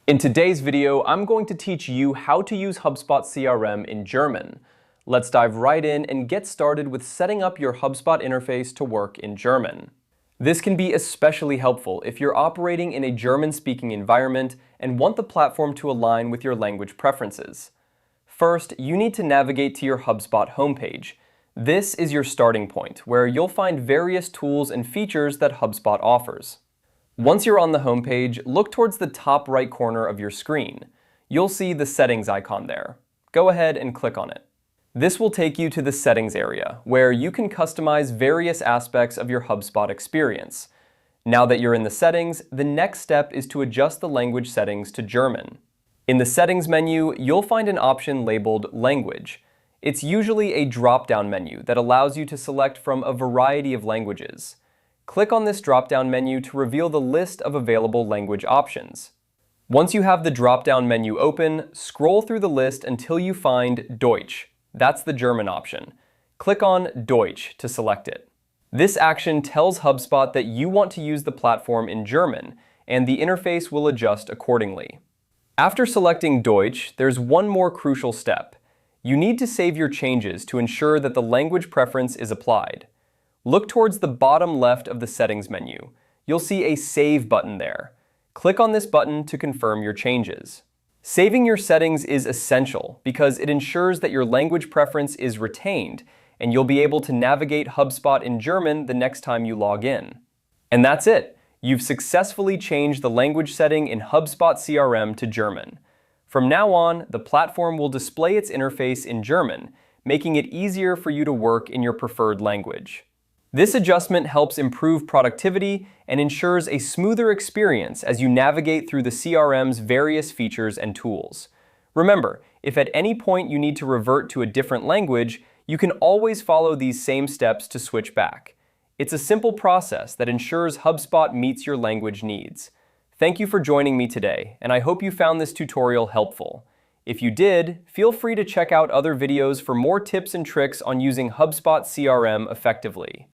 In today's video, I'm going to teach you how to use HubSpot CRM in German. Let's dive right in and get started with setting up your HubSpot interface to work in German. This can be especially helpful if you're operating in a German-speaking environment and want the platform to align with your language preferences. First, you need to navigate to your HubSpot homepage. This is your starting point, where you'll find various tools and features that HubSpot offers. Once you're on the homepage, look towards the top right corner of your screen. You'll see the settings icon there. Go ahead and click on it. This will take you to the settings area, where you can customize various aspects of your HubSpot experience. Now that you're in the settings, the next step is to adjust the language settings to German. In the settings menu, you'll find an option labeled Language. It's usually a drop-down menu that allows you to select from a variety of languages. Click on this drop-down menu to reveal the list of available language options. Once you have the drop-down menu open, scroll through the list until you find Deutsch. That's the German option. Click on Deutsch to select it. This action tells HubSpot that you want to use the platform in German, and the interface will adjust accordingly. After selecting Deutsch, there's one more crucial step. You need to save your changes to ensure that the language preference is applied. Look towards the bottom left of the settings menu. You'll see a Save button there. Click on this button to confirm your changes. Saving your settings is essential because it ensures that your language preference is retained, and you'll be able to navigate HubSpot in German the next time you log in. And that's it. You've successfully changed the language setting in HubSpot CRM to German. From now on, the platform will display its interface in German, making it easier for you to work in your preferred language. This adjustment helps improve productivity and ensures a smoother experience as you navigate through the CRM's various features and tools. Remember, if at any point you need to revert to a different language, you can always follow these same steps to switch back. It's a simple process that ensures HubSpot meets your language needs. Thank you for joining me today, and I hope you found this tutorial helpful. If you did, feel free to check out other videos for more tips and tricks on using HubSpot CRM effectively.